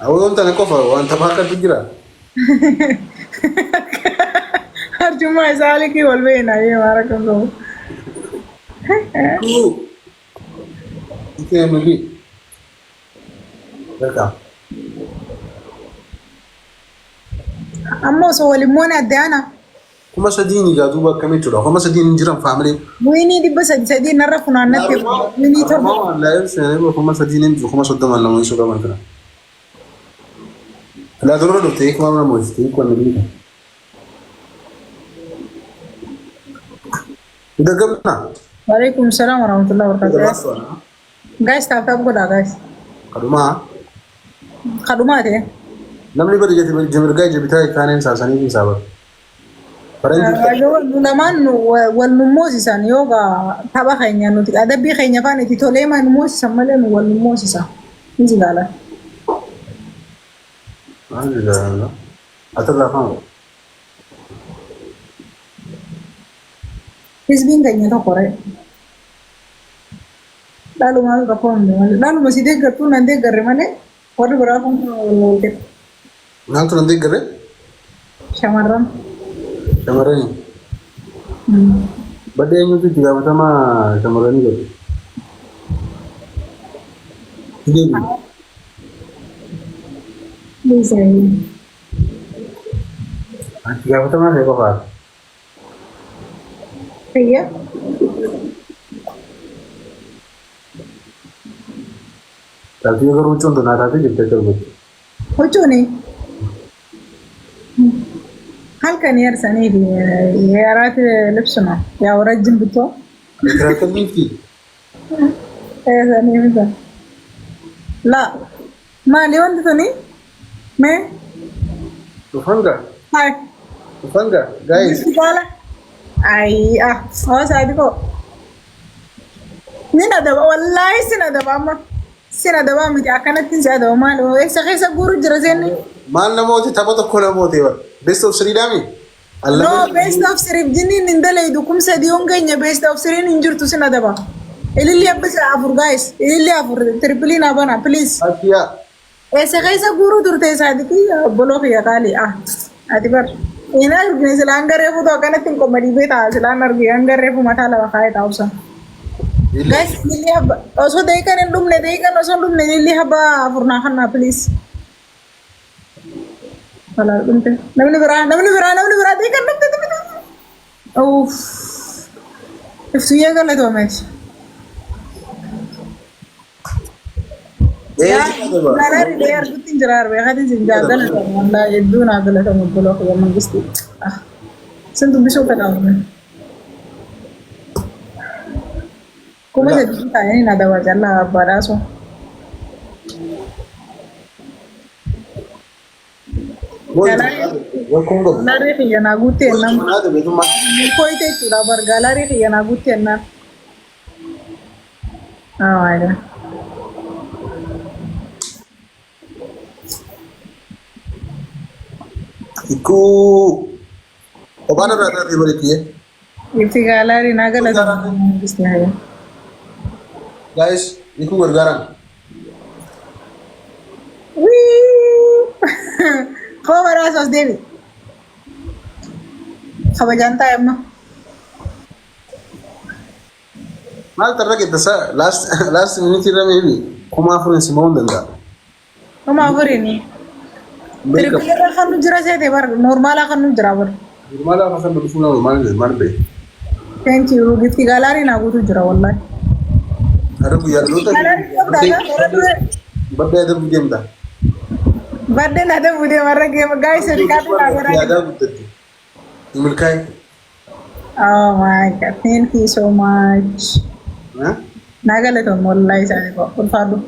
أو أنت نكوفا وأنت باكر تجرا. Arjuma isaaliki wal beena ye mara kango. Ku itu yang beli. Berkah. Ammo so wal mona dana. Kuma sadini gaduba kami tuh. Kuma sadini jiran family. Wini di basa jadi narra funana te. Wini to. ما لا يرسل يعني kuma sadini kuma sadda man lamu suka man kana. لا ضروري تيك ما ما مستيك ولا بيك. إذا قبلنا. Waalaikum salam warahmatullahi إذا wabarakatuh. بس ولا. Guys, tap tap goda guys. كلمة. Kaduma te. نملي بدي جت جمر جاي جبتها كانين ساساني في سابر. فرنجي. Yo naman wal numosi san yoga taba kanya no ada bi kanya pa ni titolema numosi samale no wal numosi sa. Hindi gala. ما أدري لا. أتذكر فاهم. Hisbin kanya to kore. Lalu malu kapon lalu masih degar tu nanti degar mana? Waduh berapa pun نحن تندي كره. Syamaran. Camarani. Bade yang itu juga sama camarani gitu. Jadi. Bisa. Juga sama saya kok. Iya. Tapi अगर ऊंचों तो ना था तो जितने चल गए. Lucu nih. Halkan yarsani di yarat lebsuna. Ya orajin betul. Ternyata mimpi. Sani bisa. La. Ma lewan tu ni? Me? Hai. Tufanga, guys. Kala. Ay, oh sabi ko. Nina da wallahi sina da mama. Sina da mama ti akanatin sa da mama lo. Sa kaysa guru jira zeni. Mal na mo ti tapato ko na mo ti ba. Best of Sri Dami. No, best of Sri jini nindale du kum sa di onganya best of Sri ninjur tu sina da ba. Ilili abis afur guys. Ilili afur triple na bana please. Akia. Sa kaysa guru durte sa di ki bolo ya kali ati bar. Ina ni silangare fu to kanatin comedy beta silangar gi angare fu matala wa kaya tausa. Guys, ini haba. Also deikan endum ne deikan also endum ne ini haba furnahan na please. Kalau dum te. Namni bera deikan dum te. Uff. If suya gala to match. Ya, nalari der gutin jarar be hadi jinja gala to wala eddu na gala to mudlo ko man gisti. Sentu biso ka daw. Kuma da kita yani na da wajalla baraso. Galari ya na gutte nan. Ko ite tura bar galari ya na gutte nan. Ada. Iku obana berada di balik ya. Itu galari na gala to bismillah. Guys, iku bergarang. Wih. Kau barasos Dewi. Kau janta emma. Mal terra kita sa last minute maybe. Kuma furin Simon danga. Kamu apa ini? Terpilih kan nujra saya tebar normal kan nujra ber. Normal apa kan betul normal marbe. Thank you. Gift galari na aku nujra wallahi. Ada bu ya lu tadi. Badai ada bu game dah. Badai ada bu dia marah game guys sedikit lagi. Ada bu tadi. Email kai. Oh my god, thank you so much. Hah? Nagale to wallahi saya kok. Fadu.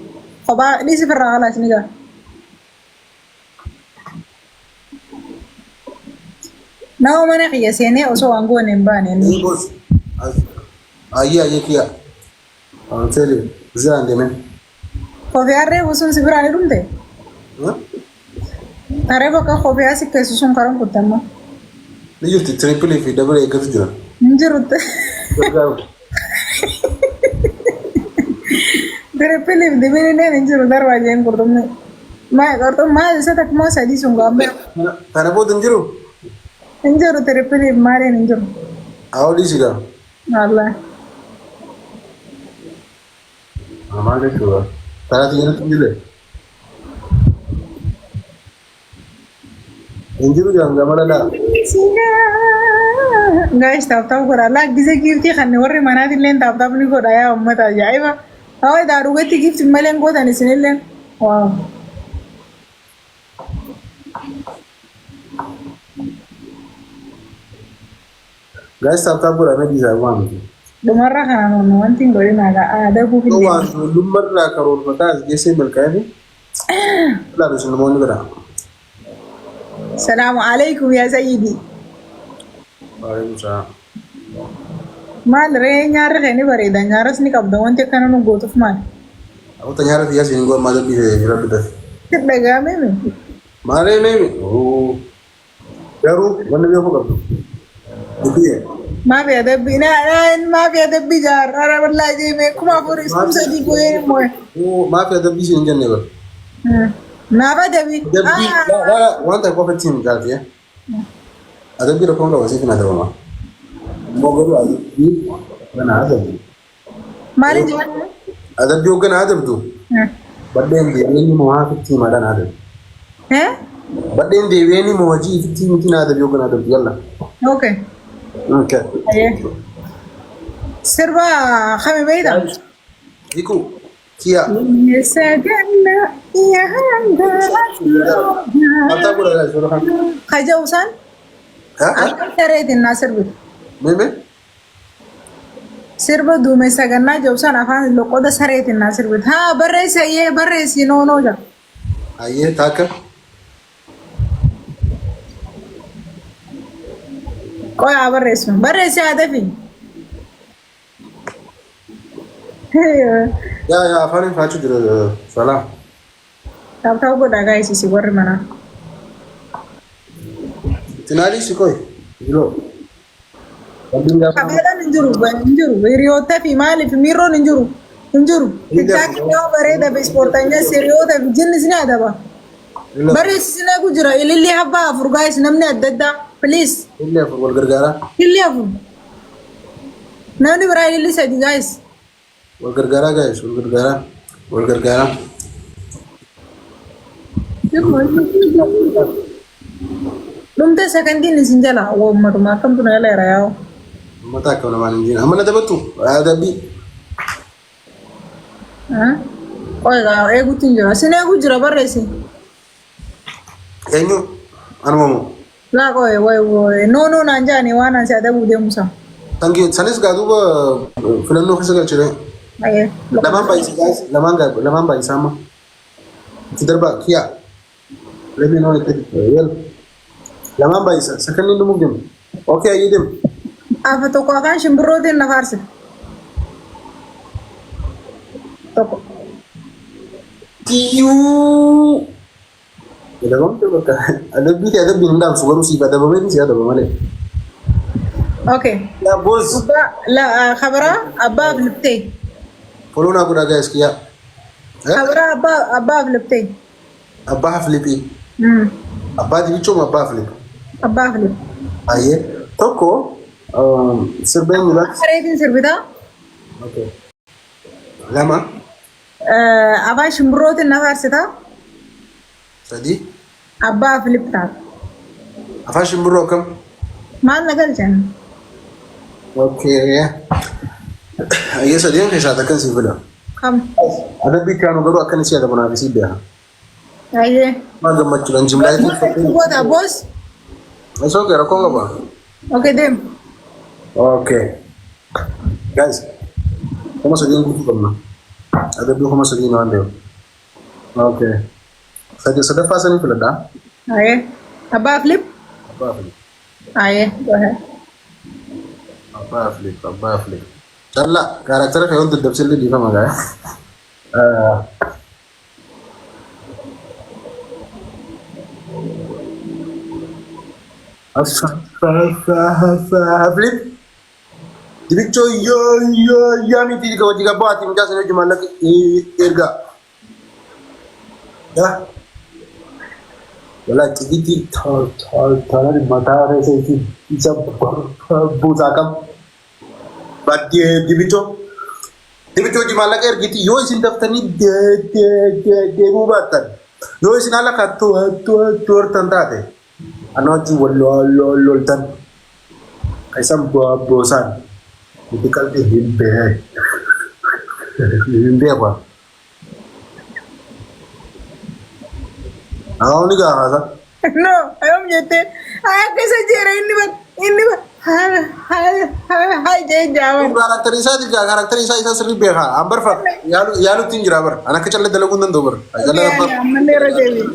Coba ini sih pernah lah sini ga. Now mana kaya sini oso anggo nemba Ini bos. Iya kia. Tell Zan demen. Kopi arre usun sih berani rumde. Hah? Arre baka kopi asik ke susun karang kutama. Ni justi triple fi double e gatu jira. Njurut. Triple de bene ne njurut darwaje en kurtum ne. ما قرطو ما ستك ما سدي سونغام Kana boot hin jiru? انجرو تريبلي مارين انجرو Awwadii sigaa? والله Maal jechuudha? Karaa xiyyaarratti hin jirre? Hin jiru jedhamu gamana dhaa. guys taap godha la gise giftii kan warri manaati illee taap ni godha yaa ummata ajaa'iba hawaa daa dhugatti gifti malee gootan isinillee waaw Guys, taap godhamee dhiisaa waan miti. dhumarra kanaan wanti hin godhin aadaa buufillee Waan lummarraa karoorfataa as geessee milkaa'eef ilaalu isin namoonni biraa. salaamu alaikum yaa sayyidi Waalaikum salaam. maal ree nyaarri kee ni bareeda nyaaras ni qabda wanti akkana nu gootuuf maal Abuta nyaara xiyyaa siin goon maal dhiisee jira bitate. dhagaame mi Maalee meemi? Garuu wanni beekuu qabdu. Dubbiye. maafi adabbi maafi adabbi jaar ara wallaahi jeeme kuma afur isum sadii goyeen mooye Maafi adabbii siin hin jenne bara. naaf adabbi Adabbii wanta qofa ittiin gaafii. Adabbii rakkoon qaba siif na dabama. Immoo garuu adabbii gana adabdu. maali jedhan Adabbii hoggana adabdu. Baddeen deebiin moo haa fitti himadhaan adabdu. Baddeen deebiin moo hojii fitti miti na adabbii hoggana adabdu yalla. okay Okay. sirba kami beeyta Iku kia. Saganna yahanda Mata gula guys, suruh kan. kajausan Hah? akka sareetin naa sirbi Meme? sirba duume sagannaa jausan afaan loqoda sareetin naa sirbi haa barreessa yee barreessi noonoo jira Aye, taka. qoyaa barreessi haadafi Ya, apa nih facu dulu salah. taa'u godhaa gaayis isi warri manaa Tinali sih koi. Dulu. Tapi nggak apa. kabeelaan hin jiru hiriyoota fi maaliif miirroon hin jiru tiktaakii yoo bareeda fi ispoortanya hiriyoota fi jinnis ni adaba barreessisnee ku jira ililli habbaa afur gaayis namni adda addaa please Ini apa wal gargara? ililli afur namni biraa ililli sadi gaayis Wal gargara guys, wal gargara. Wal gargara. dhumte sekandiin isin jala uummatuma akkamtu na jala yaa'u Mata kau nama ini. Aman ada betul. Ada bi. qoygaa eeguutti hin jira sin eeguu jira barreessi Enyu. Anu mau. laa qoye way noonoo naan jaani waan ansi adabuu deemusa Tangki sanis gadu ba filanu kesal cire. ayee Laman bayi guys, laman bayi sama. Tidak ba kia. Lebih nol itu. Yel. Laman bayi second ini mungkin. Oke, ayo dem. afa tokko afaan shimbirrootiin na faarsi tokko Tiu. Ada kamu tuh kata. Ada bintang suara sih pada bapak ini sih ada bapak nih. okay Ya bos. la khabara abbaaf libtee Follow na aku dah guys kia. khabara abbaaf libtee Abah Filipi. Abah jadi cuma Abah Filip. abbaaf lib Aye. Toko. Serbain mula. sareetiin sirbitaa Oke. Lama. afaan shimbirrootiin na faarsitaa Tadi. abbaaf libtaa Apa sih bro kam? maal na galchan Oke. Ayo sedih yang saya katakan sih bela. kam Ada bikin baru akan sih ada munafis dia. ayee Maga maculan jumlah itu. goota boos Masuk ke rokok nggak bang? okay dem Oke. Guys, kamu sedih gitu pernah? Ada dua kamu sedih nanti. Oke. Saya sudah fase nih dah. ayee abbaaf lib Abah Filip. ayee go ahead Abah Filip. Calla, karakter kayak untuk dapet di mana ya? Filip. Jadi coy ya miti kalau jika buat tim jas ini cuma lagi erga. Ya. Wala tigiti tharan mata rese ki isa buza kam badye dibito di malaga ergiti yo isin daftani de bubatan yo isin ala katto tur tandate anoti wallo lol tan kaisam bosan difficult de himbe apa awni ga hasa No, ayom jete. Ay kesa jere ini ba. Hai jay jawan. karakter isa sirri beha ambar fa yalu tinjira bar ana kachalle dalagundan dobar ajalla Ya, mandera jewi.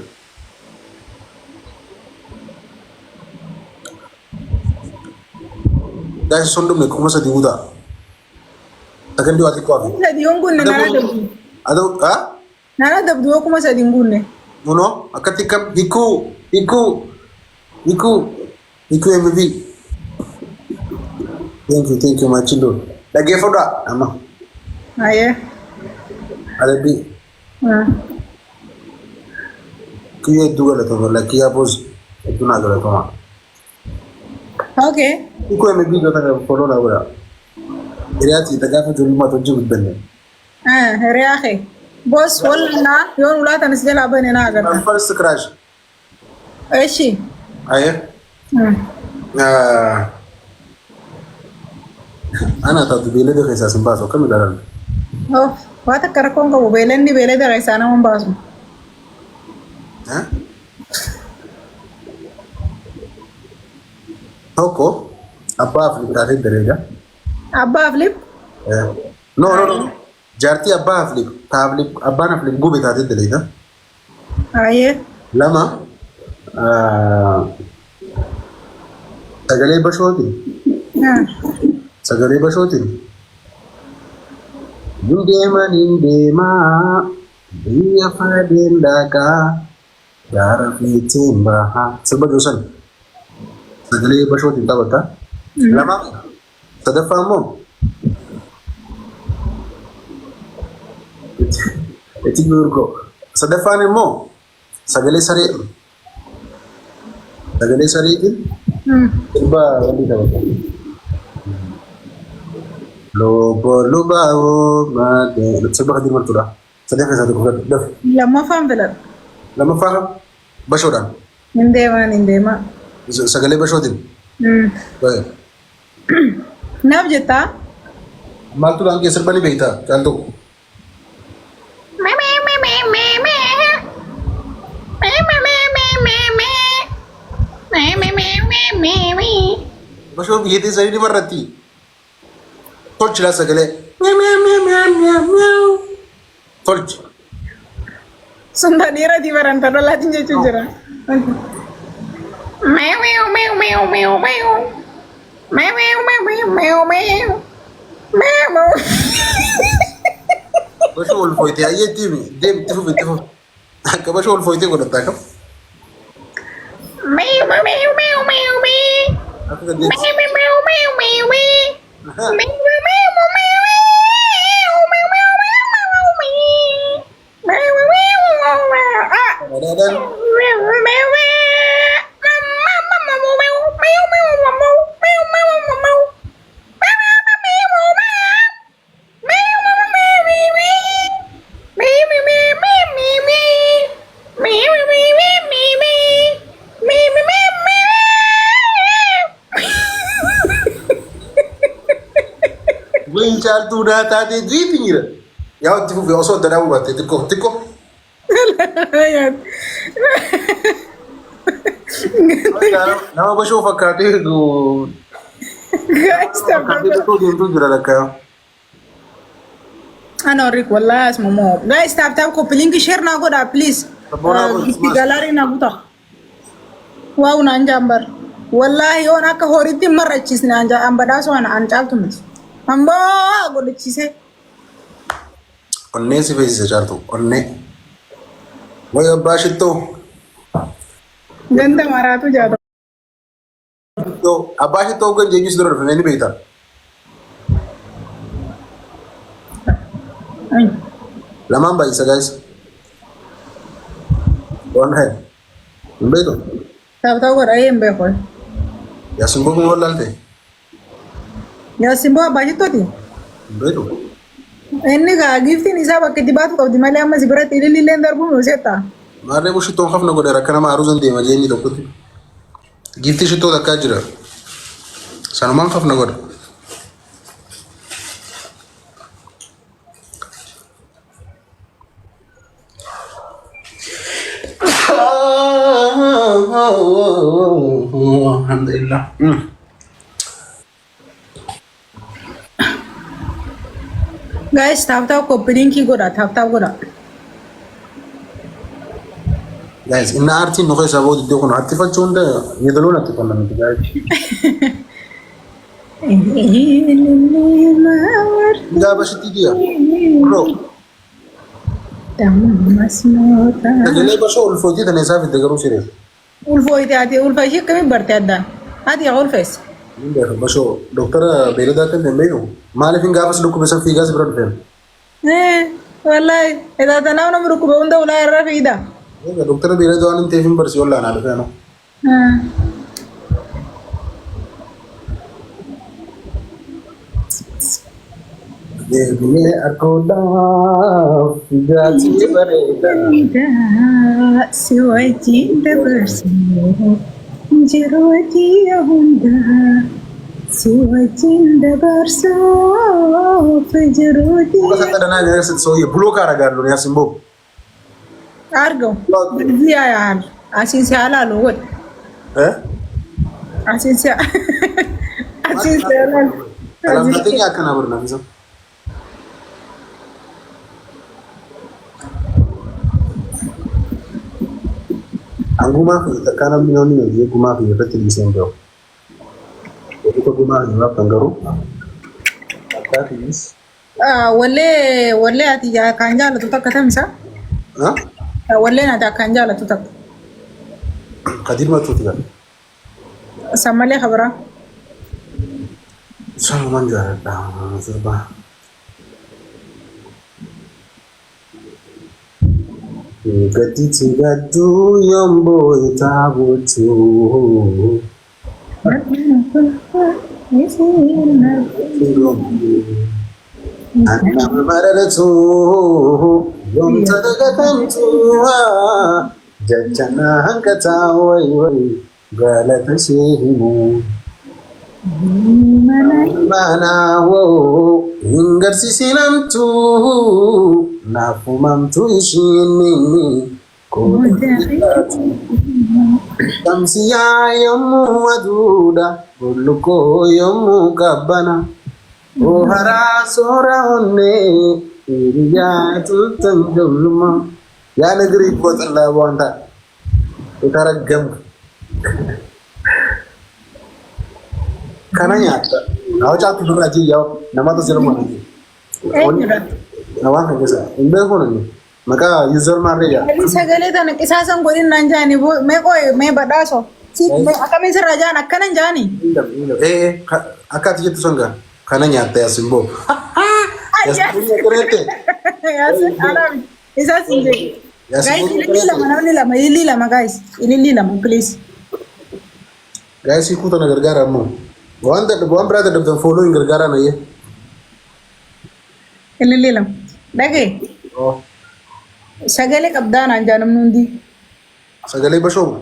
guys sondum ne kuma sadi uda akan diwati ko afi Sa diongun na nara dabdu. ado ha Nara dabdu kuma sa dingun ne. no akati kam iku mv thank you my chindo lagi foda ama Aye. ada bi Ah. kiye dugala to la kiya pos itu na gala to ma Okay. iku mv do ta fodo na gala iriati ta gafa to lima to jibu benne Ah, reahe. Boss wala yon wala tan sila bane na agar. first crash Eshi. aye ana ta dubele de khisa simba so kam daran Oh, wata karakon ka belen ni bele da kaisa na mun basu. ha Toko abba afli tare dereja Abba flip. no jarti abba afli tabli abba na afli gube tare dereja Aye. lama sagale bashoti Ah. sagale bashoti nindema dia fadendaka yara fitimba ha sabado san sagale bashoti tabata lama tadafamo eti gurgo sadafane mo sagale sari itu coba nanti tabata luba made coba hadir martura sadafane satu kuat dah Lama fam belar. lama faham bashodan Nindema. sagale bashodin baik Nab jeta. mal tu angke serbani behita cantu basho behite sari di marati tolch la sagale tolch Sunda dira di baranta do latin je chujara. basho ul foite ayeti dem tifu ka basho ul foite ko data kam aku kan dia dan gue incar tu dah tadi driving ya ya tifu be oso dada buat tiko Ayat. nama basho fakate go Guys, fakate tu tu jura ka Ano Rick wallahi asmamo. Guys, tap ko link share na ko da please. Galari na guta. Wow na njambar. Wallahi on aka horiti marachis na amba da so na anjaltum. Amba go de chise. onne si fezi se charto onne voy abashito Ganda maratu jado. तो अबाशी तो गन जेगी सुदर फैमिली बेटा लमाम भाई सा गाइस कौन है بيتو Taphtaa godha een beeku. يا سنبوك ولا أنت Yaa simboo abbaa jettooti. بيتو Inni gaa giftiin isaa bakka itti baatu qabdi malee amma si biratti ililleen darbuun hoosetta. ما أدري وش تون خفنا قدر كنا ما أروز عندي ما جيني تقول جيتي شو تقول كاجرا سنمان خفنا قدر الحمد لله Guys taphtaa koppiliinkii godha taphtaa godha. guys إن أرتي نخش أبود يدخون حتى فتشون ده يدلون أتفهم من guys ده بس تيجي برو تجلي بس أول فوجي ده نسافر تجارو سيريس Ulfooyte ati ulfa ishee akkamiin barte addaan? Ati yaa ulfees. بس دكتور بيردا كان نمينو ما لفين قابس لكم بس في قاس برد فين Wallahi idaa tanaa nama rukkube hunda ulaa irra fiida. دكتور بيردا أنا تفهم برسي ولا أنا عارف Deebi'ee arguudhaaf fiigaatii bareeda. Si wajjin dabarsee jiruu ji'a hundaa. Si wajjin dabarsuuf jiruu Muka santa danaa nyaarsa sooyye buloo kaara gaarlu nyaarsa hin boobu. argamu. Ziyaa yaal asiin si halaalu godhe. Asiin si halaalu. Alamtatee akkanaa barnaa bisa. Angumaa fi takkaa namni yoonni hojii gumaa fi irratti dhiisee hin jiru. Walitti gumaa fi himaaf kan garuu takkaa fiis. Wallee ati kan jaalatu takka tamsa. Walleen ati kan jaalatu takka. Kadir matuuti kan. Sammalee khabara. Sanumaan jaaladha sirba. Gatitti gadduu yomboo itaabutu. Annama mararatu yomta dagatamtu jajjana hanqataa wayi galata sheehimu. Manaawo hingarsiisinamtu naafumamtu ishiini Tamsiyaa yommuu aduudha bullukkoo yommuu qabbana ooharaa soora onnee hiriyaa tuttan ijoolluma yaa nagrii qoxallaa waanta itaraggamtu. Kana nyaata naa caatu durraa jiyyaa namatu sirma nawaan kan keessa hin beekuun maqaa yuuzar maarree jaa. Sagalee tana qisaasan godhinnaan jaani mee badhaaso. Akkamiin sirraa jaan akkana jaani. Akka ati jettu sangaa kana nyaatta yaasin boo. Yaasin kureette. Yaasin alaami. Isaas hin jedhu. Guys ilillii lama namni lama ilillii lama guys ilillii lama please. Guys hiikuu tana gargaara ammoo. Waan biraa dadhabdan fooloo hin gargaaraan ayyee. Ilillii lama. Dhagee. Sagalee qabdaan anjaa namni hundi. Sagalee bashoomu.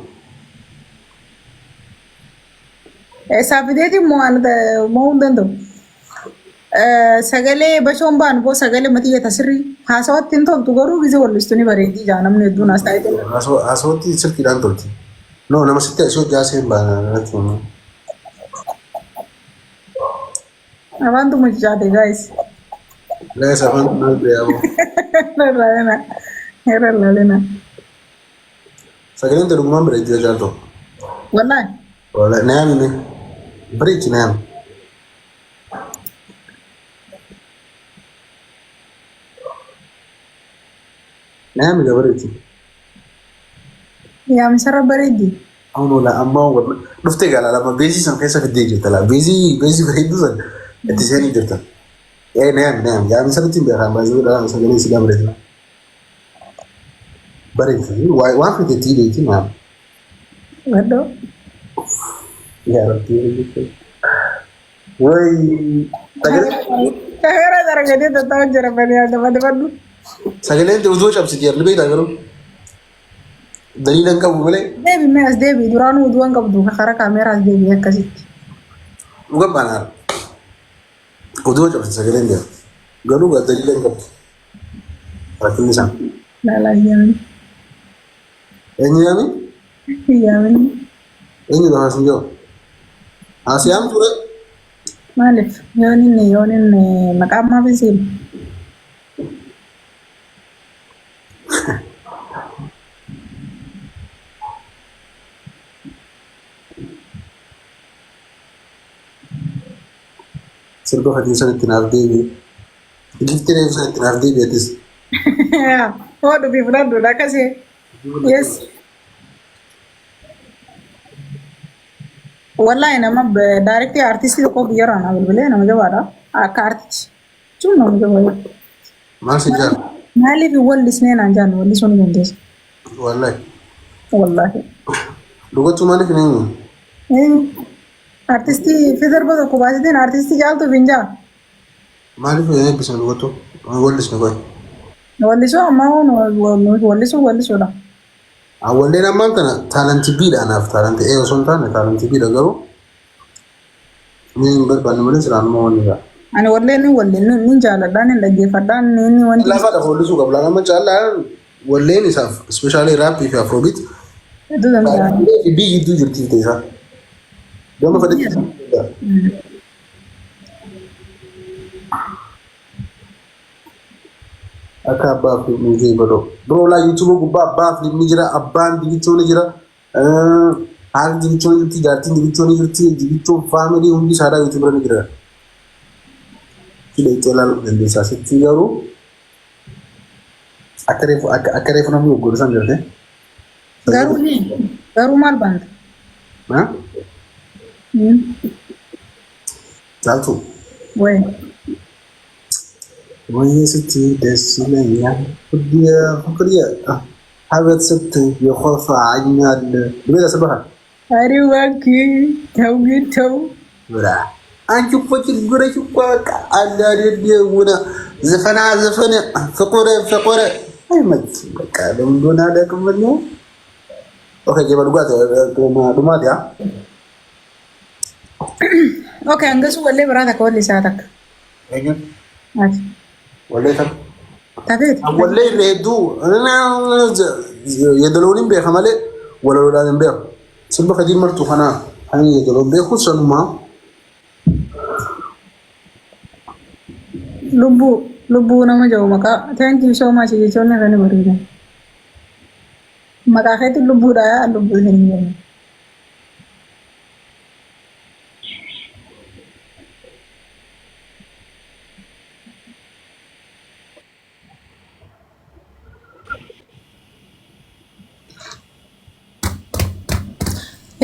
Saafideetiin moo hin danda'u. Sagalee bashoon baan boo sagalee matiyyata sirrii haasawatti hin toltu garuu gisee wallistu ni bareedii jaa namni hedduun as taa'ee. Haasawatti sirriidhaan tolti. No nama sitti asii hojjaa seen baana. Avantu muchaate guys. Guys avantu maal beekamu. Lalena. Sagaleen dhugumaan bareedina jaalatu. Wallahi. Wallahi naamni bareechi naam. Naamni bareechi. Yaa misarra bareeddi. Awnola amma dhuftee gaala lama beezii san keessa fiddee jirta la beezii bareedu san itti seenii jirta. Naam yaa misarratti hin beekan baay'ee sagalee si bareedina. Bareedina waan fiteetti deetii naam. Waduh. Ya Rabbi. Woi, Kahera dargade tahu jara bani ada madu. sagalee utuu cabsiti yarri beektaa garuu daliila hin qabu malee Debi mes debi duranu uduan kabdu kakara kamera debi akasit. dhuga baanaar utuu cabsiti sagaleen deema garuu daliila hin qabu rakkinni isaan Lala yamin. eenyu yaami Yamin. eenyu lafa sin jiru asiyaan ture Malif yonin makam ma bisin. sirba fatiin san ittiin haaf deebi'e giftii reefu san ittiin haaf deebi'etis Oh, dubi bulan dulu kasih. Yes. Wallahi nama direct artis itu kok biar anak berbeli nama coba ada. Artis. Cuma nama coba. maal sin jaal Mali fi wallis ne nanjan wallis sunu gundes. wallahi Wallahi. dhugachuu maaliif hin eenyu Artisti fizer bodo ko bazi den artisti jal to binja. maaliif hin eebbisne dhugachuu wallisne qoy Walliso amma walliso da. awwalleen ammaan kana taalantii biidha anaaf taalantii ee osoo hin taane taalantii biidha garuu ni hin barbaanne malee siraanuma wanni ga'a Ani walleen jaaladhaan hin dhaggeeffadhaan inni wanti. lafaadha hollisuu qabu laala amma caallaan walleen isaaf ispeeshaalii raappii fi afroobiit Itu dan biyyi gidduu jirtiif ta'e isaa gama fedhetti akka abbaaf ni jee badoo biroo laa yuutuuba gubbaa abbaaf ni jira abbaan dibichoo ni jira haati dibichoo ni jirti jaartiin dibichoo ni jirti dibichoo faamilii hundi isaadhaa yuutuuba ni jira Sudah itu lalu dan desa situ baru akar refu namanya gue urusan berarti. Garu mal band. Hah? Satu. Woi. Woi situ desilanya dia habis situ ya khafa anyal bila sebab. Hari waki tahu gitu. Berah. አንቺ እኮ ችግረሽ እኮ አለ አይደል የሆነ ዘፈና ፍቁር አይመት በቃ ለምዶና ደቅመኝ ኦኬ ጀበልጓት ዱማት ያ ኦኬ አንገሱ ወለ ብራታ ከወለ ሰዓታክ አይኝ አት ወለ ታከት ወለ ረዱ እና የደሎንም በከመለ ወለወላንም በ ስልበ ከዲ መርቱ ኸና አይ የደሎም በኹሰኑማ Lubu nama jauh maka thank you so much jechuun kan bareeda. Maka keetti lubu daa lubu hin jiru.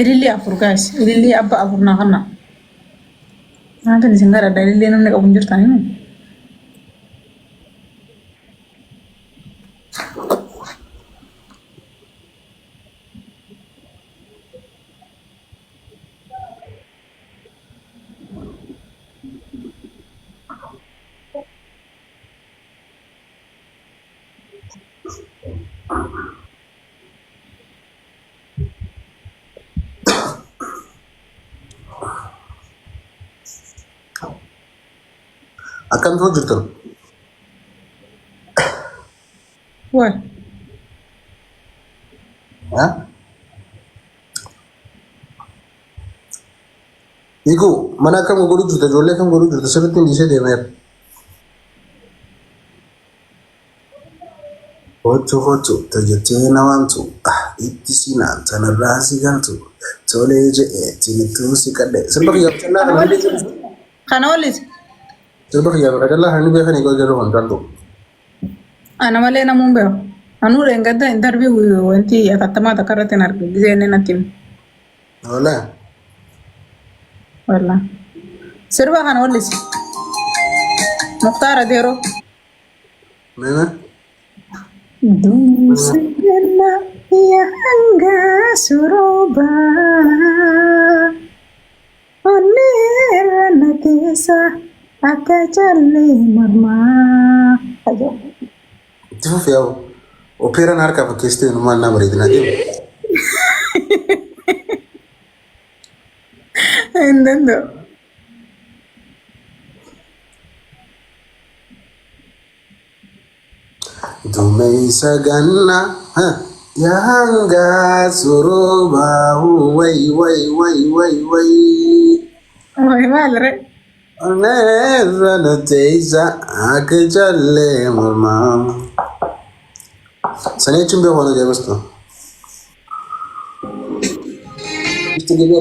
Ililli afur guys, ililli abba afur na kana. Nanti di singgara ada ililli namni kabun jirtan ini. Akan tuh jirtu. Wah. Hah? Iku mana kamu guru jirtu, jolle kamu guru jirtu, seperti ini saya demir. Hotu, terjadi nawantu. Itu sih nanti narasi kan tuh. Soalnya je, itu sih kade. Sebab ya channel Kana walis. Sebab ya adalah hani biasa nih kalau jalan kan tuh. Ana malee namuun beeku. Anuu reengadda interview wanti atattamaa takka irratti hin argine gisee inni natti himu. Wala. Walla. Sirba kana wallisi. Muktaara Deeroo. Mana? Duumsa gannaa yaa hangaas suroba onera kesa akka challe marma ayo Itu ya operan harka pakiste no manna bareedina deemu. entendo Dumeessa ganna yanga suroba way way way way way. oh malre Onera teessa akka challe marma. Sani chumbe hono jamusto. Isti gebe